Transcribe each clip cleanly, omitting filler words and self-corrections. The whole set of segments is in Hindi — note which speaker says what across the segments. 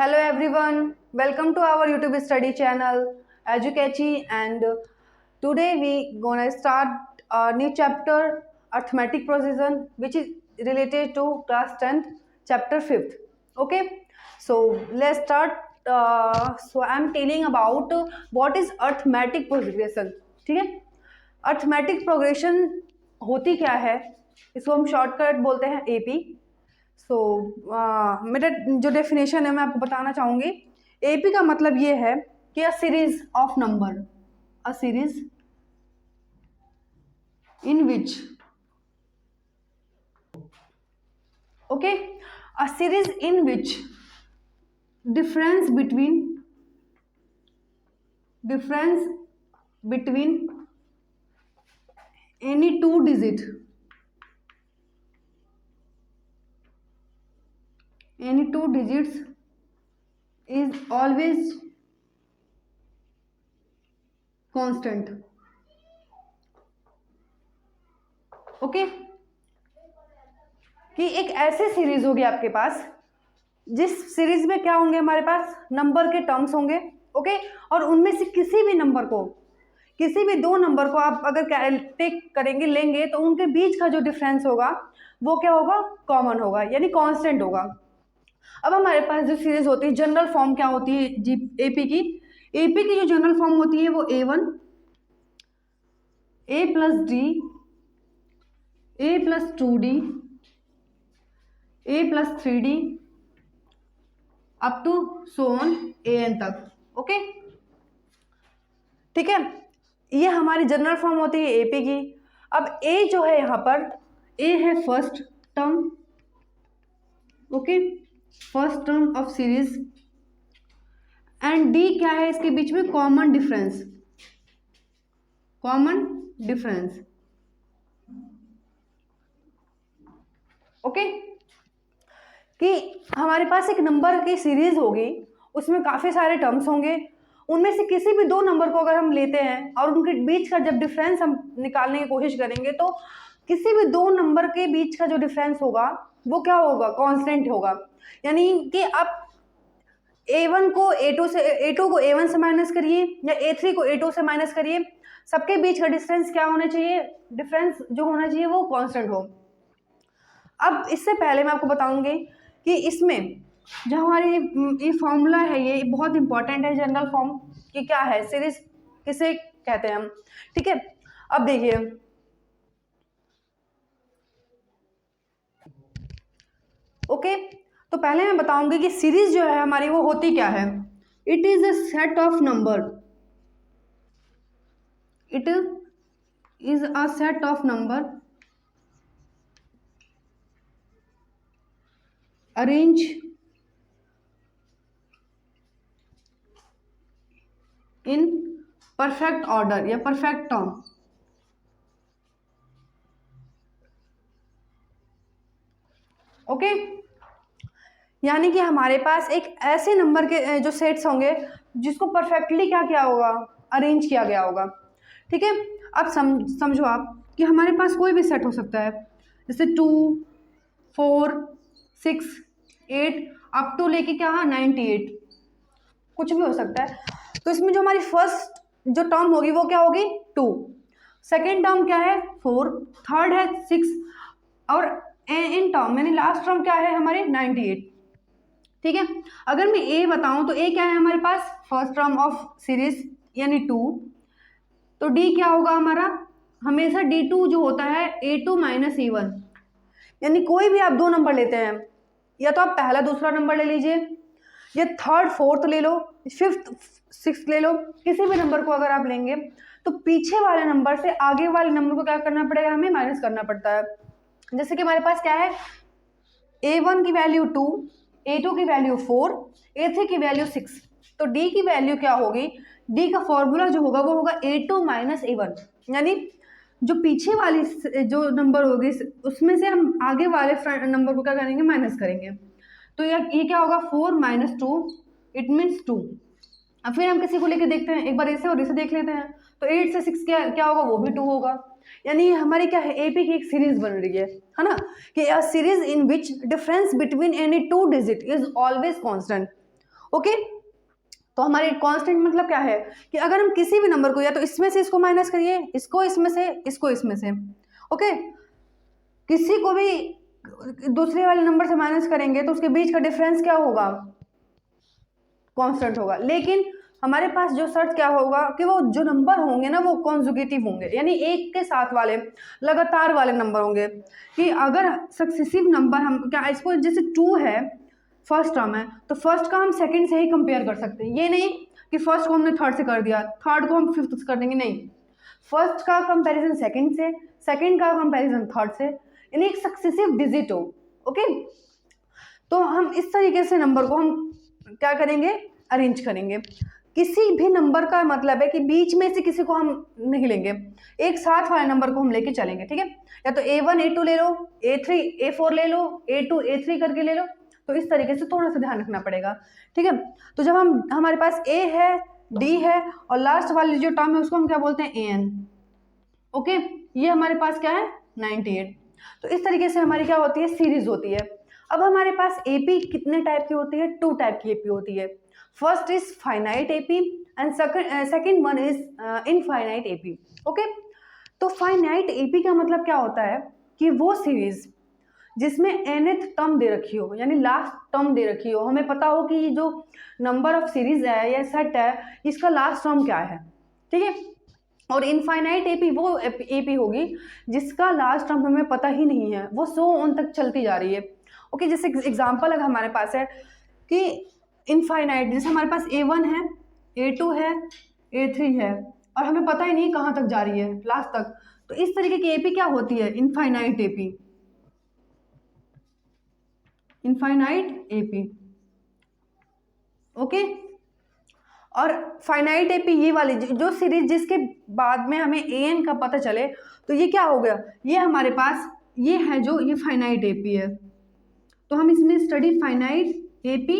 Speaker 1: Hello everyone, welcome to our YouTube study channel Educachi, and today we gonna start a new chapter arithmetic precision, which is related to class 10th chapter 5th. Okay, so let's start. So I'm telling about what is arithmetic progression. ठीक है, अर्थमेटिक प्रोग्रेशन होती क्या है, इसको हम शॉर्टकट बोलते हैं एपी। सो मेरा जो डेफिनेशन है मैं आपको बताना चाहूँगी। एपी का मतलब ये है कि a series of number, a series in which, okay, a series in which difference between any two digits is always constant. Okay, कि एक ऐसी सीरीज होगी आपके पास जिस सीरीज में क्या होंगे, हमारे पास नंबर के टर्म्स होंगे। ओके, और उनमें से किसी भी दो नंबर को आप अगर टेक करेंगे, लेंगे, तो उनके बीच का जो डिफरेंस होगा वो क्या होगा, कॉमन होगा, यानी कांस्टेंट होगा। अब हमारे पास जो सीरीज होती है, जनरल फॉर्म क्या होती है जी एपी की जो जनरल फॉर्म होती है वो A1 A plus D A plus 2D A plus 3D up to so on AN तक। ओके, ठीक है, ये हमारी जनरल फॉर्म होती है एपी की। अब A जो है, यहाँ पर A है first term, okay, first term of series, and D क्या है इसके बीच में, कॉमन डिफरेंस, ओके, कि हमारे पास एक नंबर की सीरीज होगी, उसमें काफ़ी सारे टर्म्स होंगे, उनमें से किसी भी दो नंबर को अगर हम लेते हैं और उनके बीच का जब डिफरेंस हम निकालने की कोशिश करेंगे, तो किसी भी दो नंबर के बीच का जो डिफरेंस होगा वो क्या होगा, कांस्टेंट होगा। यानी कि आप A1 को A2 को A1 से माइनस करिए, या A3 को A2 से माइनस करिए, सबके बीच का डिफरेंस क्या होना चाहिए, डिफरेंस जो होना चाहिए वो कांस्टेंट हो। अब इससे पहले मैं आपको बताऊंगी कि इसमें जो हमारी ये फॉर्मूला है, ये बहुत इंपॉर्टेंट है, जनरल फॉर्म कि क्या है, सीरीज किसे कहते हैं हम। ठीक है, अब देखिए, ओके, तो पहले मैं बताऊंगी कि सीरीज जो है हमारी वो होती क्या है। It is a set of number, it is a set of number arrange in perfect order या परफेक्ट टर्म। ओके, यानी कि हमारे पास एक ऐसे नंबर के जो सेट्स होंगे जिसको परफेक्टली क्या किया होगा, अरेंज किया गया होगा। ठीक है, अब समझो आप कि हमारे पास कोई भी सेट हो सकता है, जैसे 2 4 6 8 अप टू लेके क्या 98, कुछ भी हो सकता है। तो इसमें जो हमारी फर्स्ट जो टर्म होगी वो क्या होगी, 2, सेकेंड टर्म क्या है 4, थर्ड है 6, और इन टर्म यानी लास्ट टर्म क्या है हमारे 98। ठीक है, अगर मैं ए बताऊं तो ए क्या है हमारे पास, फर्स्ट टर्म ऑफ सीरीज यानी 2, तो डी क्या होगा हमारा, हमेशा D2 जो होता है A2 माइनस E1, यानी कोई भी आप दो नंबर लेते हैं, या तो आप पहला दूसरा नंबर ले लीजिए, या थर्ड फोर्थ ले लो, फिफ्थ सिक्स्थ ले लो, किसी भी नंबर को अगर आप लेंगे तो पीछे वाले नंबर से आगे वाले नंबर को क्या करना पड़ेगा, हमें माइनस करना पड़ता है। जैसे कि हमारे पास क्या है, A1 की वैल्यू 2, A2 की वैल्यू 4, A3 की वैल्यू 6, तो D की वैल्यू क्या होगी, D का फॉर्मूला जो होगा वो होगा A2 माइनस A1, यानी जो पीछे वाली जो नंबर होगी उसमें से हम आगे वाले नंबर को क्या करेंगे, माइनस करेंगे। तो ये क्या होगा, 4 माइनस 2 इट मीन्स 2। अब फिर हम किसी को लेके देखते हैं, एक बार इसे और इसे देख लेते हैं, तो 8 से 6 क्या होगा, वो भी 2 होगा। यानी हमारी क्या है, एपी की एक सीरीज बन रही है ना, कि a series in which difference between any two digit is always constant. Okay, तो हमारे कांस्टेंट मतलब क्या है कि अगर हम किसी भी नंबर को या तो इसमें से इसको माइनस करिए, इसको इसमें से, इसको इसमें से, ओके, किसी को भी दूसरे वाले नंबर से माइनस करेंगे तो उसके बीच का डिफरेंस क्या होगा, कांस्टेंट होगा। लेकिन हमारे पास जो शर्त क्या होगा कि वो जो नंबर होंगे ना वो कॉन्जुगेटिव होंगे, यानी एक के साथ वाले लगातार वाले नंबर होंगे। कि अगर सक्सेसिव नंबर हम क्या, इसको जैसे 2 है फर्स्ट टर्म है तो फर्स्ट का हम सेकंड से ही कंपेयर कर सकते हैं। ये नहीं कि फर्स्ट को हमने थर्ड से कर दिया, थर्ड को हम फिफ्थ से कर देंगे, नहीं, फर्स्ट का कंपैरिजन सेकंड से, सेकंड का कंपैरिजन थर्ड से, यानी एक सक्सेसिव डिजिट हो। ओके, तो हम इस तरीके से नंबर को हम क्या करेंगे, अरेंज करेंगे। किसी भी नंबर का मतलब है कि बीच में से किसी को हम नहीं लेंगे, एक साथ वाले नंबर को हम लेके चलेंगे, ठीक है। या तो A1 A2 ले लो, A3 A4 ले लो, A2 A3 करके ले लो। तो इस तरीके से थोड़ा सा ध्यान रखना पड़ेगा, ठीक है। तो जब हम हमारे पास A है, D है और लास्ट वाली जो टर्म है उसको हम क्या बोलते हैं, AN। ओके, ये हमारे पास क्या है, 98। तो इस तरीके से हमारी क्या होती है, सीरीज होती है। अब हमारे पास एपी कितने टाइप की होती है, 2 टाइप की एपी होती है। First is finite AP and second one is infinite AP. Okay, तो फाइनाइट एपी का मतलब क्या होता है कि वो सीरीज जिसमें nth टर्म दे रखी हो, यानी लास्ट टर्म दे रखी हो, हमें पता हो कि ये जो नंबर ऑफ सीरीज है या सेट है इसका लास्ट टर्म क्या है, ठीक है। और इनफाइनाइट एपी वो एपी होगी जिसका लास्ट टर्म हमें पता ही नहीं है, वो 100 ऑन तक चलती जा रही है। ओके, जैसे एग्जांपल अगर हमारे पास है कि इनफाइनाइट, जैसे हमारे पास A1 है, A2 है, A3 है और हमें पता ही नहीं कहाँ तक जा रही है, लास्ट तक। तो इस तरीके की एपी क्या होती है, infinite AP, infinite AP. Okay, और फाइनाइट एपी ये वाली जो सीरीज जिसके बाद में हमें AN का पता चले, तो ये क्या हो गया, ये हमारे पास ये है जो ये फाइनाइट एपी है। तो हम इसमें स्टडी फाइनाइट एपी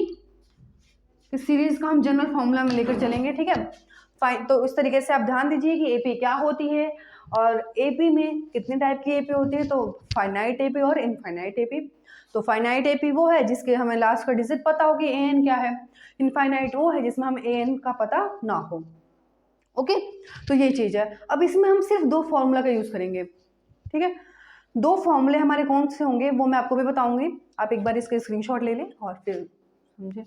Speaker 1: इस सीरीज का हम जनरल फॉर्मूला में लेकर चलेंगे, ठीक है। तो इस तरीके से आप ध्यान दीजिए कि एपी क्या होती है और एपी में कितने टाइप की एपी होती है। तो फाइनाइट एपी और इनफाइनाइट एपी। तो फाइनाइट एपी वो है जिसके हमें लास्ट का डिजिट पता हो कि AN क्या है, इनफाइनाइट वो है जिसमें हमें AN का पता ना हो। ओके, तो ये चीज़ है। अब इसमें हम सिर्फ 2 फॉर्मूला का यूज़ करेंगे, ठीक है। 2 फॉर्मूले हमारे कौन से होंगे वो मैं आपको भी बताऊंगी, आप एक बार इसके स्क्रीनशॉट ले लें और फिर समझे।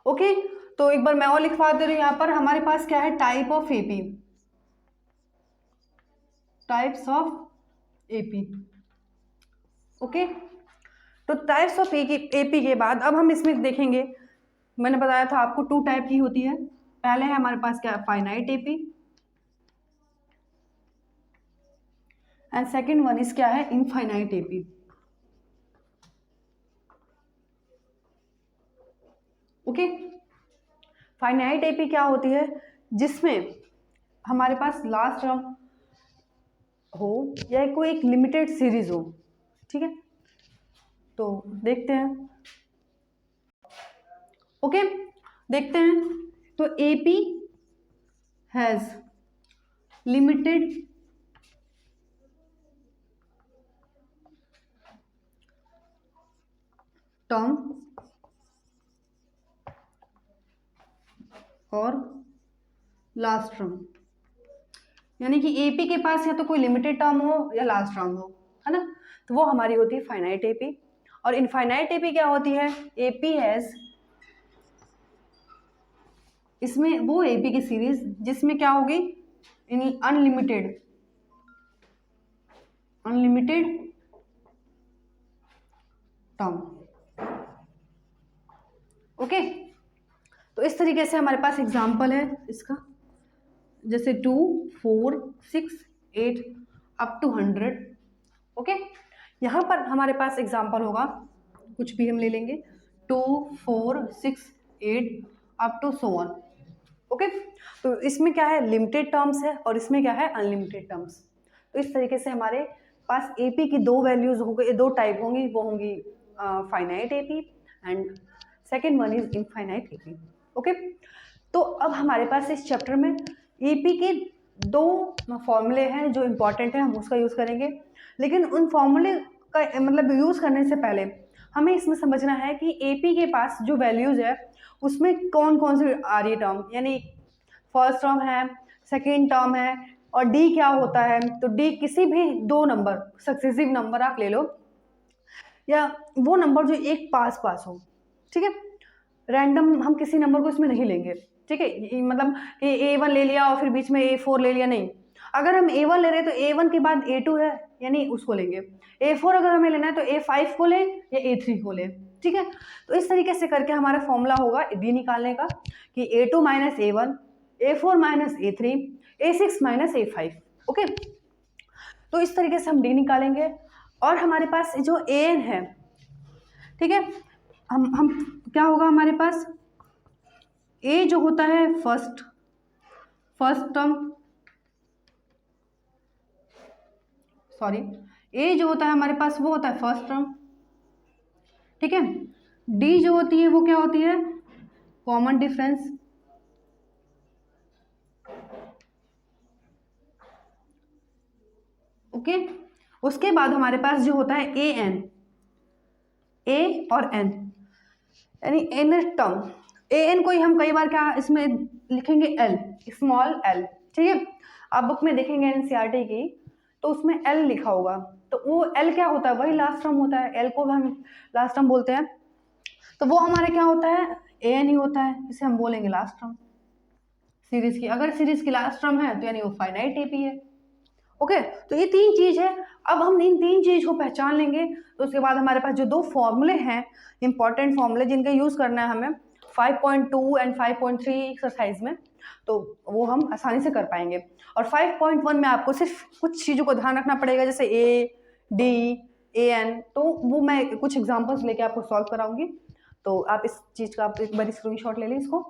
Speaker 1: ओके, तो एक बार मैं और लिखवा दे रही हूँ यहाँ पर। हमारे पास क्या है, type of AP, types of AP. Okay, तो टाइप्स ऑफ एपी के बाद अब हम इसमें देखेंगे, मैंने बताया था आपको 2 टाइप की होती है। पहले है हमारे पास क्या, finite AP and second one is क्या है, infinite AP. Okay, finite AP क्या होती है, जिसमें हमारे पास लास्ट टर्म हो या कोई एक लिमिटेड सीरीज हो, ठीक है। तो देखते हैं, ओके, देखते हैं। तो एपी हैज लिमिटेड टर्म और लास्ट टर्म, यानी कि एपी के पास या तो कोई लिमिटेड टर्म हो या लास्ट टर्म हो, है ना। तो वो हमारी होती है फाइनाइट एपी। और इनफाइनाइट एपी क्या होती है, एपी हैज, इसमें वो एपी की सीरीज जिसमें क्या होगी, अनलिमिटेड टर्म। ओके, तो इस तरीके से हमारे पास एग्जाम्पल है इसका, जैसे 2, 4, 6, 8 अप टू 100। ओके, यहाँ पर हमारे पास एग्जाम्पल होगा, कुछ भी हम ले लेंगे, 2, 4, 6, 8 up to so on। Okay, तो इसमें क्या है, लिमिटेड टर्म्स है और इसमें क्या है, अनलिमिटेड टर्म्स। तो इस तरीके से हमारे पास एपी की 2 वैल्यूज होंगी, 2 टाइप होंगी, वो होंगी finite AP and second one is infinite AP. Okay, तो अब हमारे पास इस चैप्टर में एपी के 2 फॉर्मूले हैं जो इम्पॉर्टेंट है, हम उसका यूज़ करेंगे। लेकिन उन फॉर्मूले का मतलब यूज़ करने से पहले हमें इसमें समझना है कि एपी के पास जो वैल्यूज़ है उसमें कौन कौन सी आ रही है टर्म, यानी फर्स्ट टर्म है, सेकेंड टर्म है, और डी क्या होता है। तो डी किसी भी दो नंबर, सक्सेसिव नंबर आप ले लो, या वो नंबर जो एक पास पास हो, ठीक है। रैंडम हम किसी नंबर को इसमें नहीं लेंगे, ठीक है। मतलब A1 ले लिया और फिर बीच में A4 ले लिया, नहीं। अगर हम A1 ले रहे हैं तो A1 के बाद A2 है, यानी उसको लेंगे। A4 अगर हमें लेना है तो A5 को लें या A3 को लें, ठीक है। तो इस तरीके से करके हमारा फॉर्मूला होगा डी निकालने का कि A2 minus A1, A4 minus A3, A6 minus A5, okay. तो इस तरीके से हम डी निकालेंगे। और हमारे पास जो AN है, ठीक है, हम क्या होगा हमारे पास, ए जो होता है फर्स्ट टर्म, सॉरी, ए जो होता है हमारे पास वो होता है फर्स्ट टर्म, ठीक है। डी जो होती है वो क्या होती है, कॉमन डिफरेंस, ओके। उसके बाद हमारे पास जो होता है ए एन, ए और एन, यानी एन टर्म। ए एन को ही हम कई बार क्या इसमें लिखेंगे एल, स्मॉल एल, ठीक है। आप बुक में देखेंगे एनसीईआरटी की तो उसमें एल लिखा होगा, तो वो एल क्या होता है, वही लास्ट टर्म होता है, एल को हम लास्ट टर्म बोलते हैं। तो वो हमारा क्या होता है, ए एन ही होता है, जिसे हम बोलेंगे लास्ट टर्म सीरीज की। अगर सीरीज की लास्ट टर्म है तो यानी वो फाइनाइट एपी है, ओके। तो ये तीन चीज है। अब हम इन तीन चीज को पहचान लेंगे तो उसके बाद हमारे पास जो दो फॉर्मूले हैं, इंपॉर्टेंट फॉर्मूले जिनका यूज करना है हमें 5.2 एंड 5.3 एक्सरसाइज में, तो वो हम आसानी से कर पाएंगे। और 5.1 में आपको सिर्फ कुछ चीज़ों को ध्यान रखना पड़ेगा, जैसे ए, डी, ए एन, तो वो मैं कुछ एग्जांपल्स लेके आपको सॉल्व कराऊंगी। तो आप इस चीज़ का आप एक बार स्क्रीनशॉट ले लें इसको।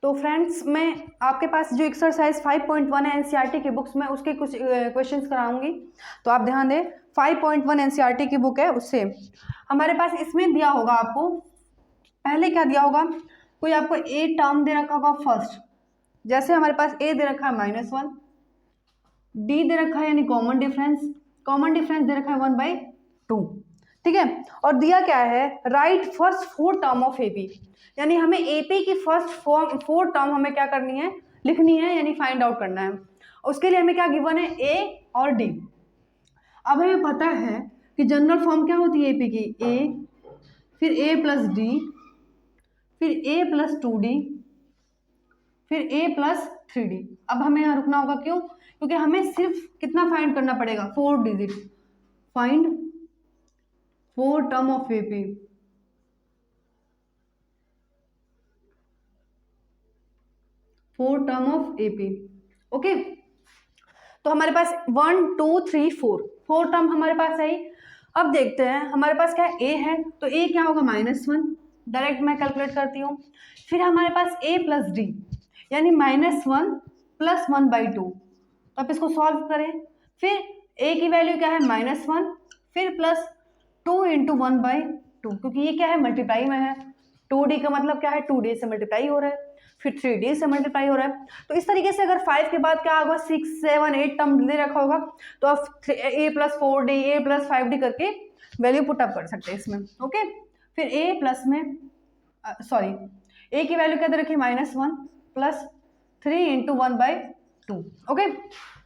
Speaker 1: तो फ्रेंड्स, मैं आपके पास जो एक्सरसाइज 5.1 है एनसीईआरटी की बुक्स में, उसके कुछ क्वेश्चंस कराऊंगी, तो आप ध्यान दें। 5.1 एनसीईआरटी की बुक है, उससे हमारे पास इसमें दिया होगा आपको, पहले क्या दिया होगा, कोई आपको ए टर्म दे रखा होगा फर्स्ट, जैसे हमारे पास ए दे रखा है -1, डी दे रखा है यानी कॉमन डिफरेंस दे रखा है 1/2, ठीक है। और दिया क्या है, right first 4 term of AP, यानी हमें एपी की फर्स्ट 4 टर्म हमें क्या करनी है, लिखनी है, यानी फाइंड आउट करना है। उसके लिए हमें क्या गिवन है, ए और डी। अब हमें पता है कि जनरल फॉर्म क्या होती है एपी की, ए, फिर ए प्लस डी, फिर ए प्लस 2d, फिर ए प्लस 3d। अब हमें यहाँ रुकना होगा, क्यों, क्योंकि हमें सिर्फ कितना फाइंड करना पड़ेगा, 4 digit. Find 4 term of AP, okay. तो हमारे पास 1 2 3 4 टर्म हमारे पास आई। अब देखते हैं हमारे पास क्या है, ए है, तो ए क्या होगा, -1, डायरेक्ट मैं कैलकुलेट करती हूँ। फिर हमारे पास ए प्लस डी, यानी -1 प्लस 1/2, तो आप इसको सॉल्व करें। फिर ए की वैल्यू क्या है, -1, फिर प्लस 2 इंटू 1/2, क्योंकि ये क्या है, मल्टीप्लाई में है। 2d का मतलब क्या है, 2d से मल्टीप्लाई हो रहा है, फिर 3d से मल्टीप्लाई हो रहा है। तो इस तरीके से अगर 5 के बाद क्या होगा, 6 7 8 टर्म दे रखा होगा, तो आप a plus 4d, a plus 5d करके वैल्यू पुट अप कर सकते हैं इसमें, ओके। फिर ए प्लस में सॉरी, ए की वैल्यू क्या दे रखी, -1 प्लस 3 इंटू 1/2, ओके।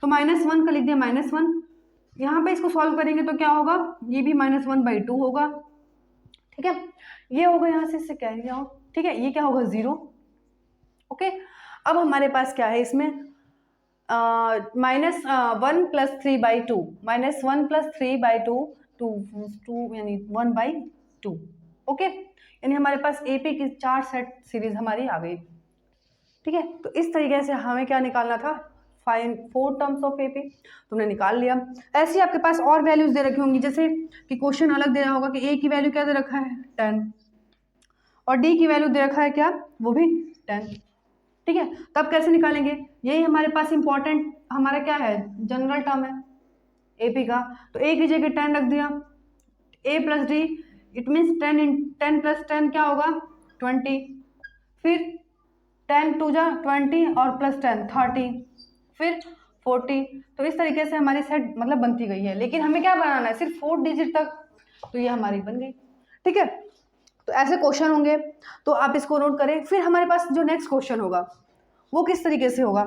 Speaker 1: तो -1 का लिख दिया, -1, यहाँ पे इसको सॉल्व करेंगे तो क्या होगा, ये भी -1/2 होगा, ठीक है। ये होगा, यहाँ से इससे कैरी आउट, ठीक है। ये क्या होगा, 0, ओके। अब हमारे पास क्या है इसमें, -1 प्लस 3/2, -1 प्लस 3/2, 2 यानी 1/2, ओके। यानी हमारे पास एपी की 4 सेट सीरीज हमारी आ गई, ठीक है। तो इस तरीके से हमें क्या निकालना था, फाइंड 4 टर्म्स ऑफ एपी, तुमने निकाल लिया। ऐसे ही आपके पास और वैल्यूज दे रखी होंगी, जैसे कि क्वेश्चन अलग दे रहा होगा कि ए की वैल्यू क्या दे रखा है, 10, और डी की वैल्यू दे रखा है क्या, वो भी 10, ठीक है। तब कैसे निकालेंगे, यही हमारे पास इंपॉर्टेंट हमारा क्या है, जनरल टर्म है एपी का। तो ए की जगह 10 रख दिया, A plus D, it means 10 plus 10 क्या होगा, 20, फिर 10 2 जा 20 और प्लस 10 30, फिर 40। तो इस तरीके से हमारी सेट मतलब बनती गई है, लेकिन हमें क्या बनाना है, सिर्फ 4 डिजिट तक। तो ये हमारी बन गई, ठीक है। तो ऐसे क्वेश्चन होंगे, तो आप इसको नोट करें। फिर हमारे पास जो नेक्स्ट क्वेश्चन होगा वो किस तरीके से होगा,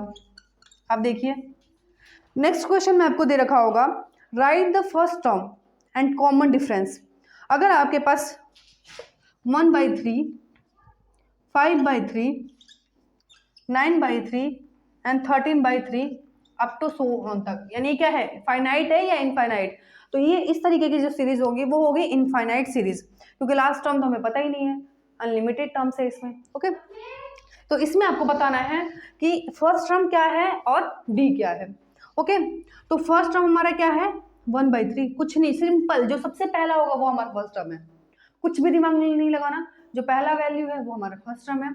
Speaker 1: आप देखिए। नेक्स्ट क्वेश्चन में आपको दे रखा होगा, write the first term and common difference. अगर आपके पास 1/3, 5/3, 9/3 and 13/3 up to so on तक, यानी क्या है, फाइनाइट है या इनफाइनाइट। तो ये इस तरीके की जो सीरीज होगी वो होगी इनफाइनाइट सीरीज, क्योंकि लास्ट टर्म तो हमें पता ही नहीं है, अनलिमिटेड टर्म्स है इसमें। ओके, तो इसमें आपको बताना है कि फर्स्ट टर्म क्या है और डी क्या है। ओके, तो फर्स्ट टर्म हमारा क्या है, 1/3, कुछ नहीं, सिंपल, जो सबसे पहला होगा वो हमारा फर्स्ट टर्म है, कुछ भी दिमाग नहीं लगाना, जो पहला वैल्यू है वो हमारा फर्स्ट टर्म है।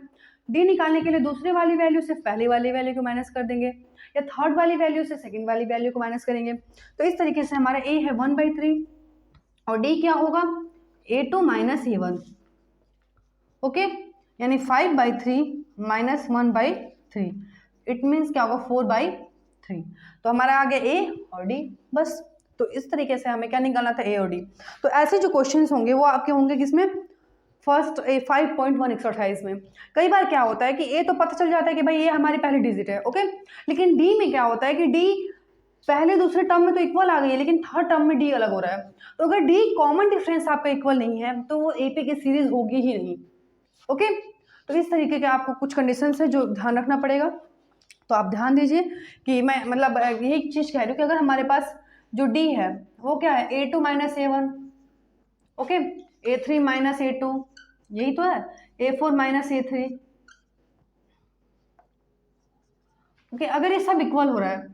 Speaker 1: डी निकालने के लिए दूसरी वाली वैल्यू से पहली वाली वैल्यू को माइनस कर देंगे, या थर्ड वाली वैल्यू से सेकंड वाली वैल्यू को माइनस करेंगे। तो इस तरीके से हमारा ए है 1/3 और डी क्या होगा, A2 माइनस A1। ओके, यानी 5/3 माइनस 1/3, इट मीन्स क्या होगा, 4/3। तो हमारा आ गया ए और डी, बस। तो इस तरीके से हमें क्या निकालना था, ए और डी। तो ऐसे जो क्वेश्चंस होंगे वो आपके होंगे किसमें, फर्स्ट 5.1 एक्सरसाइज में। कई बार क्या होता है कि ए तो पता चल जाता है कि भाई ये हमारी पहली डिजिट है, ओके, लेकिन डी में क्या होता है कि डी पहले दूसरे टर्म में तो इक्वल आ गई है, लेकिन थर्ड टर्म में डी अलग हो रहा है। तो अगर डी कॉमन डिफरेंस आपका इक्वल नहीं है तो वो एपी की सीरीज होगी ही नहीं। ओके, तो इस तरीके के आपको कुछ कंडीशन है जो ध्यान रखना पड़ेगा। तो आप ध्यान दीजिए कि मैं मतलब यही चीज़ कह रही हूँ कि अगर हमारे पास जो डी है वो क्या है, A2 minus A1, okay, A3 minus A2, यही तो है, A4 माइनस A3। ओके, अगर ये सब इक्वल हो रहा है,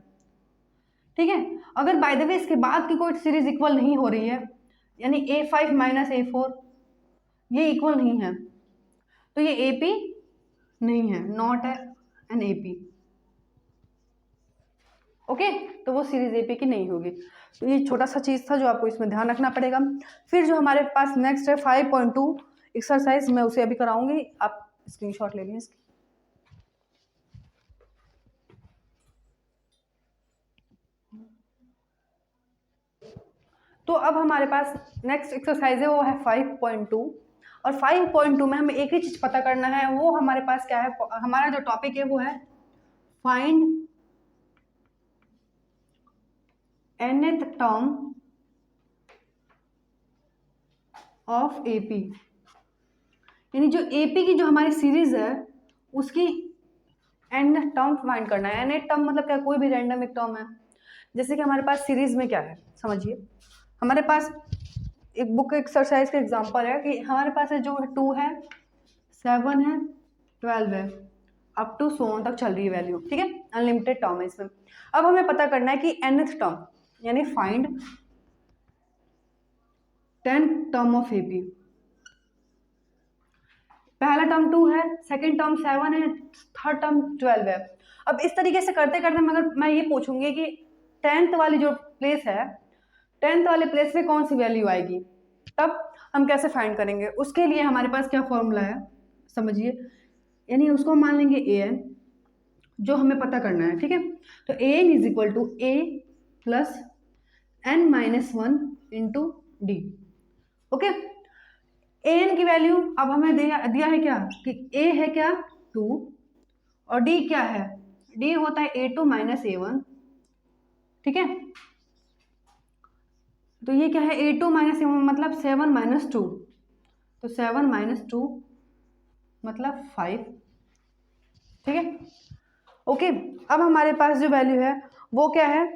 Speaker 1: ठीक है, अगर बाय द वे इसके बाद की कोई सीरीज इक्वल नहीं हो रही है, यानी A5 माइनस A4 ये इक्वल नहीं है, तो ये AP नहीं है, नॉट है एन AP। ओके, तो वो सीरीज एपी की नहीं होगी। तो ये छोटा सा चीज़ था जो आपको इसमें ध्यान रखना पड़ेगा। फिर जो हमारे पास नेक्स्ट है 5.2 एक्सरसाइज, मैं उसे अभी कराऊंगी, आप स्क्रीनशॉट ले लीजिए इसकी। तो अब हमारे पास नेक्स्ट एक्सरसाइज है वो है 5.2, और 5.2 में हमें एक ही चीज़ पता करना है, वो हमारे पास क्या है, हमारा जो टॉपिक है वो है find nth term of AP, यानी जो एपी की जो हमारी सीरीज है उसकी nth टर्म फाइंड करना है। nth टर्म मतलब क्या, कोई भी रैंडम एक टर्म है। जैसे कि हमारे पास सीरीज में क्या है, समझिए, हमारे पास एक बुक एक्सरसाइज का एग्जांपल है कि हमारे पास है जो 2 है, 7 है, 12 है, अप टू सो ऑन तक चल रही है वैल्यू, ठीक है, अनलिमिटेड टर्म है इसमें। अब हमें पता करना है कि nth टर्म, यानी find 10th term of AP. पहला टर्म 2 है, सेकंड टर्म 7 है, थर्ड टर्म 12 है। अब इस तरीके से करते करते मगर मैं ये पूछूंगी कि 10th वाली जो प्लेस है, 10th वाले प्लेस पे कौन सी वैल्यू आएगी, तब हम कैसे फाइंड करेंगे। उसके लिए हमारे पास क्या फॉर्मूला है, समझिए, यानी उसको मान लेंगे an, जो हमें पता करना है, ठीक है। तो an is equal to a plus n-1 into D. Okay, an की वैल्यू अब हमें दिया है क्या कि a है क्या 2 और d क्या है, d होता है A2 माइनस A1, ठीक है। तो ये क्या है, A2 माइनस A1 मतलब 7 माइनस 2, तो 7 माइनस 2 मतलब 5, ठीक है। ओके, अब हमारे पास जो वैल्यू है वो क्या है,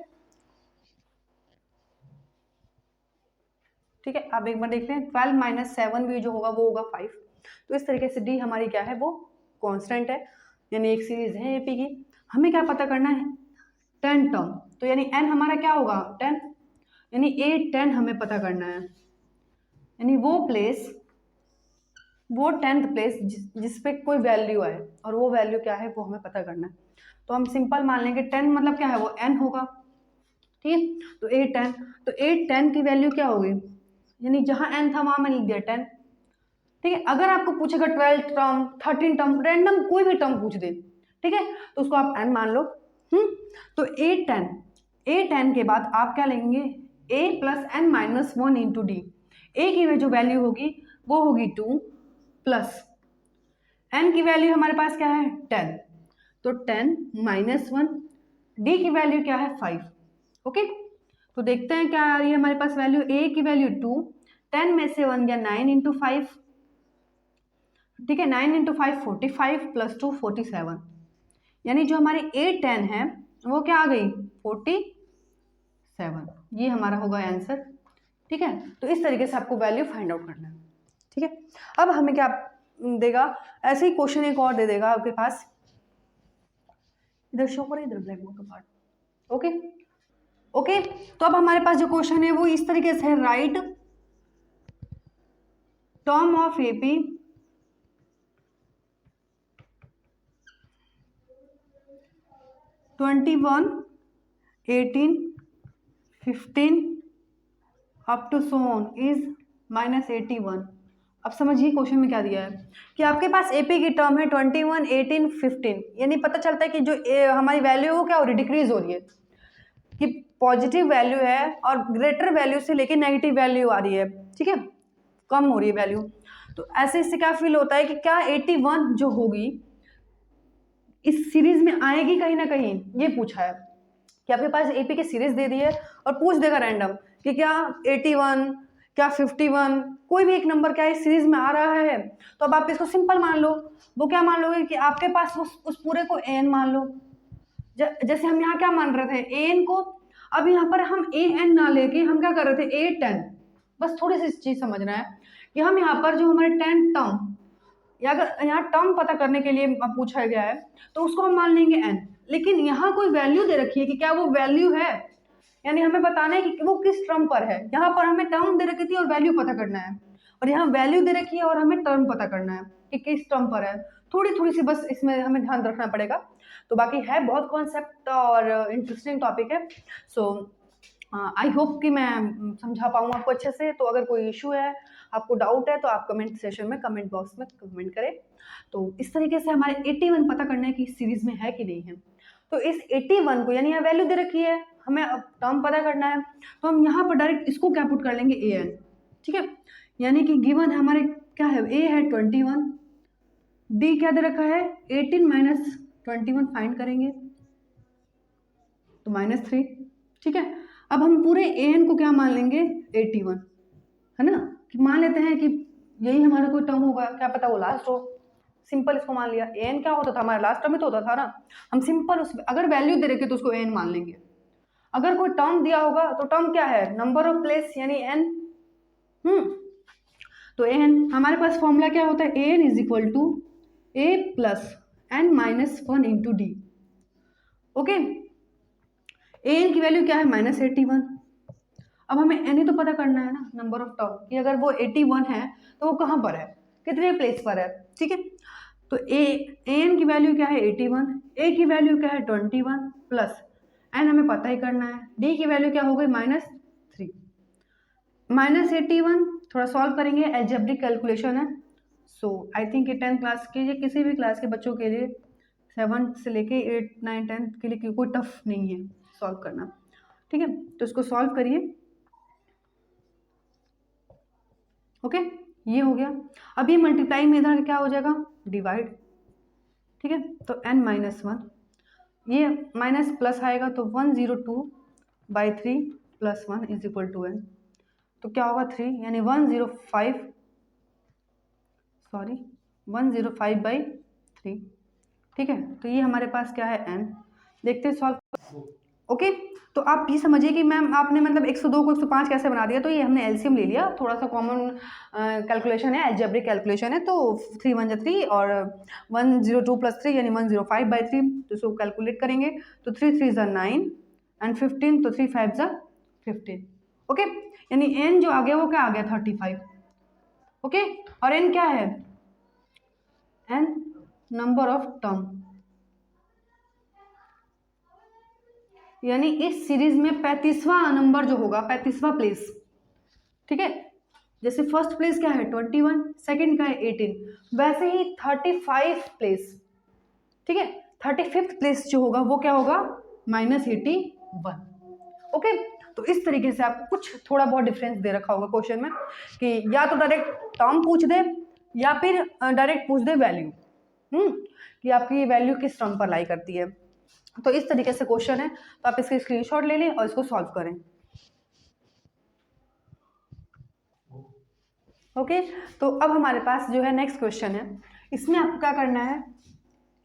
Speaker 1: ठीक है, आप एक बार देख लें, 12 माइनस 7 भी जो होगा वो होगा 5। तो इस तरीके से डी हमारी क्या है, वो कांस्टेंट है, यानी एक सीरीज है एपी की। हमें क्या पता करना है, 10 टर्म, तो यानी एन हमारा क्या होगा 10, यानी A10 हमें पता करना है, यानी वो प्लेस, वो 10th प्लेस जिस पे कोई वैल्यू आए, और वो वैल्यू क्या है वो हमें पता करना है। तो हम सिंपल मान लेंगे 10 मतलब क्या है, वो n होगा, ठीक है। तो A10, तो A10 की वैल्यू क्या होगी, यानी जहां n था वहां मैंने लिख दिया 10, ठीक है। अगर आपको पूछेगा 12 टर्म, 13 टर्म, रैंडम कोई भी टर्म पूछ दे, ठीक है, तो उसको आप n मान लो, तो A10 के बाद आप क्या लेंगे, A plus n minus 1 into D. A की जो वैल्यू होगी वो होगी 2 प्लस n की वैल्यू हमारे पास क्या है 10, तो 10 माइनस 1, डी की वैल्यू क्या है 5। ओके, तो देखते हैं क्या आ रही है हमारे पास वैल्यू। ए की वैल्यू 2, 10 में से 1 गया 9 इंटू 5, ठीक है, 9 इंटू 5 45 प्लस 2 47, यानी जो हमारी A10 है वो क्या आ गई 47। ये हमारा होगा आंसर। ठीक है, तो इस तरीके से आपको वैल्यू फाइंड आउट करना है। ठीक है, अब हमें क्या देगा, ऐसे ही क्वेश्चन एक और दे देगा आपके पास, इधर शो करें, इधर ब्लैक बोर्ड का पार्ट। ओके ओके, तो अब हमारे पास जो क्वेश्चन है वो इस तरीके से है, right term of AP (21, 18, 15 up to so on is -81। अब समझिए क्वेश्चन में क्या दिया है कि आपके पास एपी की टर्म है 21, 18, 15, यानी पता चलता है कि जो हमारी वैल्यू है क्या हो रही है, डिक्रीज हो रही है, कि पॉजिटिव वैल्यू है और ग्रेटर वैल्यू से लेके नेगेटिव वैल्यू आ रही है। ठीक है, कम हो रही है वैल्यू। तो ऐसे इससे क्या फील होता है कि क्या 81 जो होगी इस सीरीज में आएगी कहीं ना कहीं, ये पूछा है कि आपके पास एपी की सीरीज दे दी है और पूछ देगा रैंडम कि क्या 81, क्या 51, कोई भी एक नंबर क्या इस सीरीज में आ रहा है, तो अब आप इसको सिंपल मान लो। वो क्या मान लोगे कि आपके पास उस पूरे को एन मान लो, जैसे हम यहाँ क्या मान रहे थे एन को, अब यहाँ पर हम ए एन ना लेके हम क्या कर रहे थे A10। बस थोड़ी सी चीज समझना है कि हम यहाँ पर जो हमारे 10 टर्म, या अगर यहाँ टर्म पता करने के लिए पूछा गया है तो उसको हम मान लेंगे n, लेकिन यहाँ कोई वैल्यू दे रखी है कि क्या वो वैल्यू है, यानी हमें बताना है कि वो किस टर्म पर है। यहाँ पर हमें टर्म दे रखी थी और वैल्यू पता करना है, और यहाँ वैल्यू दे रखी है और हमें टर्म पता करना है कि किस टर्म पर है। थोड़ी सी बस इसमें हमें ध्यान रखना पड़ेगा। तो बाकी है बहुत कॉन्सेप्ट और इंटरेस्टिंग टॉपिक है। सो आई होप कि मैं समझा पाऊँ आपको अच्छे से। तो अगर कोई इशू है, आपको डाउट है, तो आप कमेंट सेशन में, कमेंट बॉक्स में कमेंट करें। तो इस तरीके से हमारे 81 पता करना है कि इस सीरीज में है कि नहीं है। तो इस 81 को, यानी यहाँ वैल्यू दे रखी है, हमें अब टर्म पता करना है, तो हम यहाँ पर डायरेक्ट इसको क्या पुट कर लेंगे an। ठीक है, यानी कि गिवन है हमारे क्या है, a है 21, d क्या दे रखा है 18 माइनस 21, फाइंड करेंगे तो -3। ठीक है, अब हम पूरे an को क्या मान लेंगे 81, है ना, कि मान लेते हैं कि यही हमारा कोई टर्म होगा, क्या पता वो लास्ट हो, सिंपल इसको मान लिया। an क्या होता था हमारा लास्ट टर्म ही तो होता था ना, हम सिंपल उस अगर वैल्यू दे रखे तो उसको n मान लेंगे। अगर कोई टर्म दिया होगा तो टर्म क्या है नंबर ऑफ प्लेस, यानी n। तो n हमारे पास फॉर्मूला क्या होता है, an is equal to a plus n minus 1 into D. Okay, an की वैल्यू क्या है -81। अब हमें n ही तो पता करना है ना, नंबर ऑफ टर्म, कि अगर वो 81 है तो वो कहाँ पर है, कितने प्लेस पर है। ठीक है, तो an की वैल्यू क्या है 81, a की वैल्यू क्या है 21 प्लस n हमें पता ही करना है, d की वैल्यू क्या हो गई -3। -81 थोड़ा सॉल्व करेंगे, अलजेब्रिक कैलकुलेशन है। सो आई थिंक 10th क्लास के लिए, किसी भी क्लास के बच्चों के लिए, 7th से लेके 8, 9, 10th के लिए कोई टफ नहीं है सॉल्व करना। ठीक है, तो इसको सॉल्व करिए। ओके, ये हो गया। अब ये मल्टीप्लाई में इधर क्या हो जाएगा डिवाइड। ठीक है, तो n-1, ये माइनस प्लस आएगा तो 102/3 plus 1 is equal to n, तो क्या होगा 3, यानी 105/3। ठीक है, तो ये हमारे पास क्या है n। देखते हैं सॉल्व। ओके, तो आप ये समझिए कि मैम आपने मतलब 102 को 105 कैसे बना दिया, तो ये हमने एलसीएम ले लिया, थोड़ा सा कॉमन कैलकुलेशन है, अलजेब्रिक कैलकुलेशन है। तो 3 1 3 और 102 प्लस 3 यानी 105/3, तो इसको कैलकुलेट करेंगे तो 3 3 ज़ा 9 एंड 15, तो 3 5 ज़ा 15। ओके, यानी n जो आ गया वो क्या आ गया 35। ओके, और n क्या है, n नंबर ऑफ टर्म, यानी इस सीरीज में 35वां नंबर जो होगा, 35वां प्लेस। ठीक है, जैसे फर्स्ट प्लेस क्या है 21, सेकंड का है 18, वैसे ही 35 प्लेस। ठीक है, 35th प्लेस जो होगा वो क्या होगा -81। ओके, तो इस तरीके से आपको कुछ थोड़ा बहुत डिफरेंस दे रखा होगा क्वेश्चन में कि या तो डायरेक्ट टर्म पूछ दे या फिर डायरेक्ट पूछ दे वैल्यू, कि आपकी ये वैल्यू किस टर्म पर लाई करती है। तो इस तरीके से क्वेश्चन है, तो आप इसके स्क्रीनशॉट ले लें और इसको सॉल्व करें। ओके, तो अब हमारे पास जो है नेक्स्ट क्वेश्चन है, इसमें आपको क्या करना है,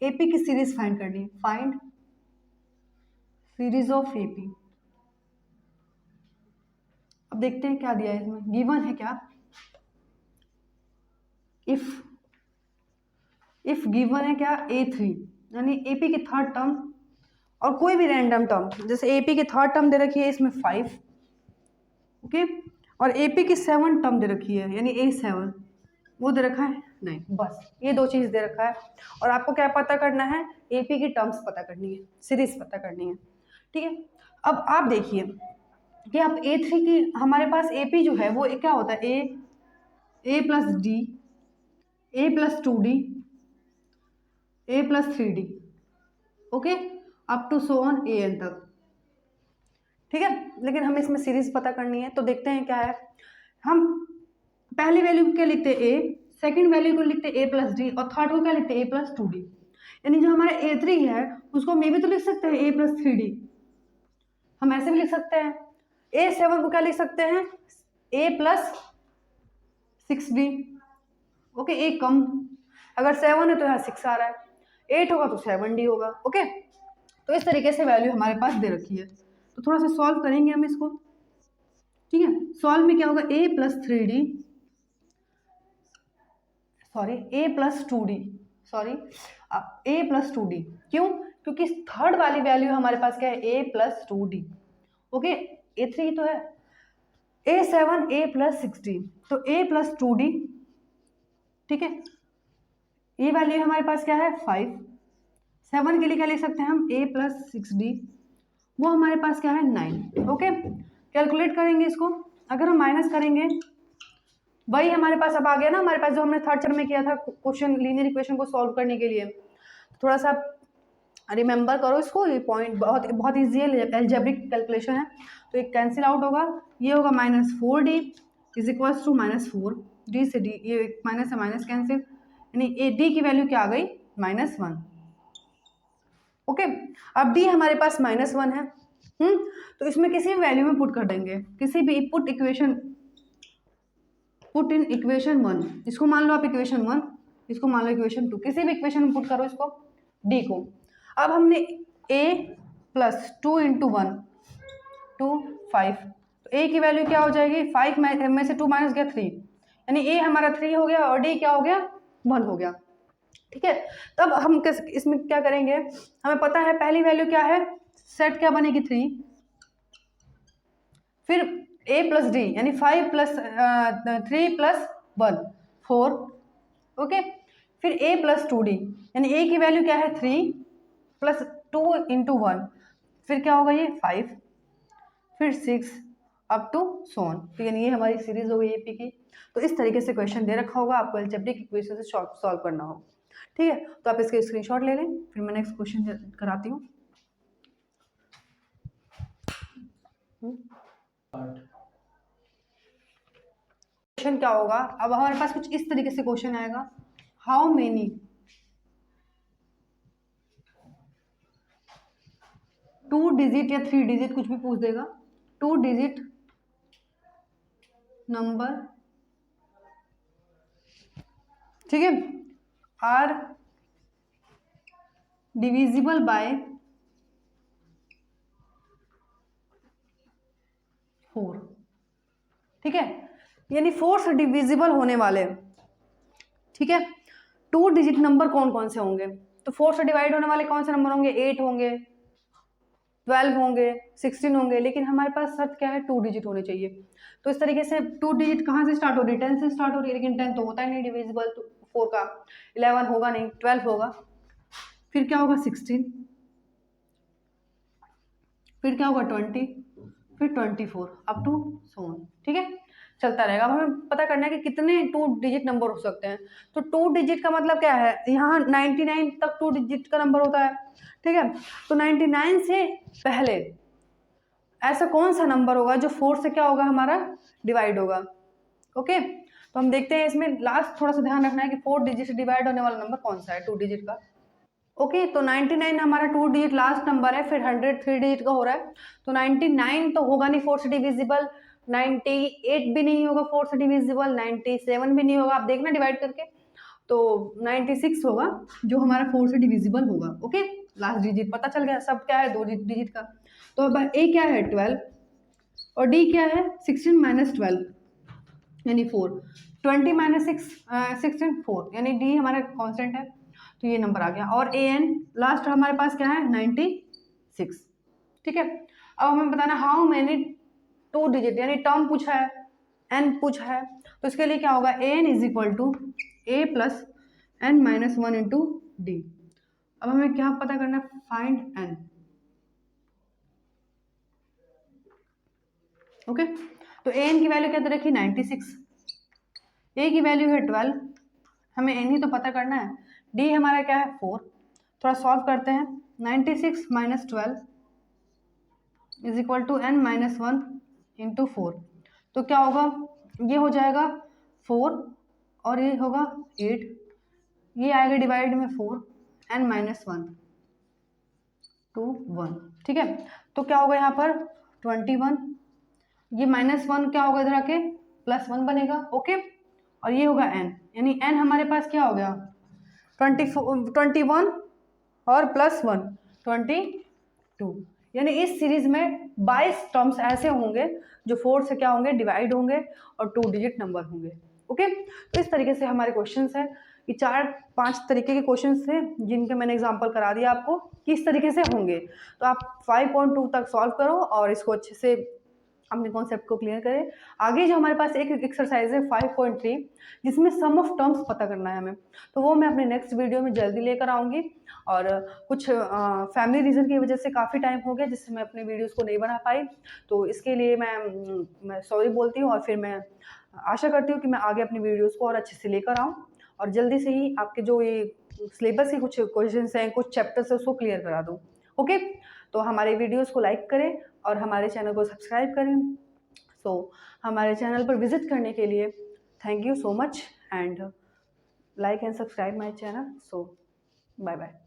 Speaker 1: एपी की सीरीज फाइंड करनी है। Find series of AP. अब देखते हैं क्या दिया है इसमें, गिवन है क्या, इफ गिवन है क्या A3, यानी एपी की थर्ड टर्म और कोई भी रैंडम टर्म, जैसे एपी की थर्ड टर्म दे रखी है इसमें 5, ओके, और एपी की 7 टर्म दे रखी है यानी A7, वो दे रखा है नहीं, बस ये दो चीज़ दे रखा है। और आपको क्या पता करना है, एपी की टर्म्स पता करनी है, सीरीज पता करनी है, ठीक है। अब आप देखिए कि आप A3 की, हमारे पास एपी जो है वो क्या होता है, A plus D, A plus 2D, A plus 3D, okay, up to so on AN तक, ठीक है। लेकिन हमें इसमें सीरीज पता करनी है, तो देखते हैं क्या है। हम पहली वैल्यू क्या लिखते हैं A, सेकंड वैल्यू को लिखते हैं A प्लस डी और थर्ड को क्या लिखते हैं A प्लस 2D। यानी जो हमारा A3 है उसको हम ये भी तो लिख सकते हैं A प्लस 3D, हम ऐसे भी लिख सकते हैं। A7 को क्या लिख सकते हैं, A प्लस 6D, ओके, एक कम, अगर 7 है तो यहाँ 6 आ रहा है, 8 होगा तो 7D होगा, ओके। तो इस तरीके से वैल्यू हमारे पास दे रखी है, तो थोड़ा सा सॉल्व करेंगे हम इसको, ठीक है। सॉल्व में क्या होगा, A plus 3D, sorry A plus 2D, sorry A plus 2D, क्यों, क्योंकि थर्ड वाली वैल्यू हमारे पास क्या है, A plus 2D, okay, A3 तो है, A7 A प्लस 6D, तो A प्लस 2D, ठीक है। ये वैल्यू हमारे पास क्या है 5, 7 के लिए क्या लिख सकते हैं हम, A प्लस 6D, वो हमारे पास क्या है 9, ओके। कैलकुलेट करेंगे इसको, अगर हम माइनस करेंगे, वही हमारे पास अब आ गया ना हमारे पास जो हमने थर्ड चरण में किया था क्वेश्चन, लीनियर इक्वेशन को सॉल्व करने के लिए। थोड़ा सा रिमेंबर करो इसको, ये पॉइंट बहुत बहुत ईजी है, एल्जेब्रिक कैलकुलेशन है। तो एक कैंसिल आउट होगा, ये होगा -4D is equals to -4, D से डी, ये माइनस से माइनस कैंसिल, यानी ए डी की वैल्यू क्या आ गई, -1, ओके। अब डी हमारे पास -1 है, तो इसमें किसी भी वैल्यू में पुट कर देंगे, किसी भी पुट इन इक्वेशन 1, इसको मान लो आप इक्वेशन 1, इसको मान लो इक्वेशन 2, किसी भी इक्वेशन में पुट करो इसको, डी को। अब हमने a प्लस 2 इंटू 1 2 5, तो a की वैल्यू क्या हो जाएगी, 5 में से 2 माइनस गया 3, यानी a हमारा 3 हो गया और d क्या हो गया, 1 हो गया, ठीक है। तब हम इसमें क्या करेंगे, हमें पता है पहली वैल्यू क्या है, सेट क्या बनेगी 3, फिर a प्लस डी यानी 5 प्लस 3 प्लस 1 4, ओके, फिर a प्लस 2d यानी a की वैल्यू क्या है 3 प्लस 2 इंटू 1, फिर क्या होगा ये 5, फिर 6 अप टू सोन, तो यानी ये हमारी सीरीज हो गई एपी की। तो इस तरीके से क्वेश्चन दे रखा होगा, आपको अलजेब्रिक इक्वेशन से सॉल्व करना हो, ठीक है। तो आप इसके स्क्रीनशॉट ले लें, फिर मैं नेक्स्ट क्वेश्चन कराती हूँ। क्वेश्चन क्या होगा, अब हमारे पास कुछ इस तरीके से क्वेश्चन आएगा, हाउ मेनी 2 डिजिट या 3 डिजिट कुछ भी पूछ देगा, 2 डिजिट नंबर, ठीक है, आर डिविजिबल बाय 4, ठीक है, यानी 4 से डिविजिबल होने वाले, ठीक है, 2 डिजिट नंबर कौन कौन से होंगे, तो 4 से डिवाइड होने वाले कौन से नंबर होंगे, 8 होंगे, 12 होंगे, 16 होंगे, लेकिन हमारे पास शर्त क्या है, 2 डिजिट होने चाहिए। तो इस तरीके से 2 डिजिट कहाँ से स्टार्ट हो रही है, 10 से स्टार्ट हो रही है, लेकिन 10 तो होता ही नहीं डिविजिबल, तो 4 का 11 होगा नहीं, 12 होगा, फिर क्या होगा 16, फिर क्या होगा 20, फिर 24 अप टू सोन, ठीक है। चलता रहेगा। अब हमें पता करना है कि कितने 2 डिजिट नंबर हो सकते हैं। तो 2 डिजिट का मतलब क्या है, यहाँ 99 तक 2 डिजिट का नंबर होता है, ठीक है। तो 99 से पहले ऐसा कौन सा नंबर होगा जो 4 से क्या होगा हमारा डिवाइड होगा। ओके, तो हम देखते हैं इसमें लास्ट थोड़ा सा ध्यान रखना है कि 4 डिजिट से डिवाइड होने वाला नंबर कौन सा है 2 डिजिट का। ओके, तो 99 हमारा 2 डिजिट लास्ट नंबर है, फिर 100 3 डिजिट का हो रहा है। तो 99 तो होगा नहीं 4 से डिविजिबल, 98 भी नहीं होगा 4 से डिविजिबल, 97 भी नहीं होगा, आप देखना डिवाइड करके। तो 96 होगा जो हमारा 4 से डिविजिबल होगा। ओके, लास्ट डिजिट पता चल गया, सब क्या है 2 डिजिट का। तो अब ए क्या है 12 और डी क्या है 16 माइनस 12 यानी 4, 20 माइनस 16 4 यानी डी हमारा कांस्टेंट है। तो ये नंबर आ गया। और ए एन लास्ट हमारे पास क्या है 96, ठीक है। अब हमें बताना हाउ मैनी 2 डिजिट यानी टर्म पूछा है, एन पूछा है, तो इसके लिए क्या होगा A N is equal to A plus N minus 1 into D. अब हमें क्या पता करना है, फाइंड एन। ओके, तो ए एन की वैल्यू क्या दे रखी 96, ए की वैल्यू है 12, हमें एन ही तो पता करना है, डी हमारा क्या है 4। थोड़ा सॉल्व करते हैं, 96 minus 12 is equal to N minus 1 into 4। तो क्या होगा, ये हो जाएगा 4 और ये होगा 8, ये आएगा डिवाइड में 4, एन माइनस 1 टू 1, ठीक है। तो क्या होगा यहाँ पर 21, ये माइनस 1 क्या होगा इधर आके प्लस 1 बनेगा। ओके, और ये होगा एन, यानी एन हमारे पास क्या हो गया 21 और प्लस 1 22, यानी इस सीरीज में 22 टर्म्स ऐसे होंगे जो 4 से क्या होंगे डिवाइड होंगे और 2 डिजिट नंबर होंगे। ओके, तो इस तरीके से हमारे क्वेश्चंस हैं, ये 4-5 तरीके के क्वेश्चंस थे जिनके मैंने एग्जांपल करा दिया आपको किस तरीके से होंगे। तो आप 5.2 तक सॉल्व करो और इसको अच्छे से अपने कॉन्सेप्ट को क्लियर करें। आगे जो हमारे पास एक एक्सरसाइज है 5.3 जिसमें सम ऑफ टर्म्स पता करना है हमें, तो वो मैं अपने नेक्स्ट वीडियो में जल्दी लेकर आऊँगी। और कुछ फैमिली रीज़न की वजह से काफ़ी टाइम हो गया जिससे मैं अपने वीडियोस को नहीं बना पाई, तो इसके लिए मैं सॉरी बोलती हूँ और फिर मैं आशा करती हूँ कि मैं आगे अपनी वीडियोस को और अच्छे से लेकर आऊँ और जल्दी से ही आपके जो ये सिलेबस के कुछ क्वेश्चंस हैं, कुछ चैप्टर्स हैं, उसको क्लियर करा दूँ। ओके, तो हमारे वीडियोस को लाइक करें और हमारे चैनल को सब्सक्राइब करें। सो हमारे चैनल पर विजिट करने के लिए thank you so much and like and subscribe my channel. So bye bye.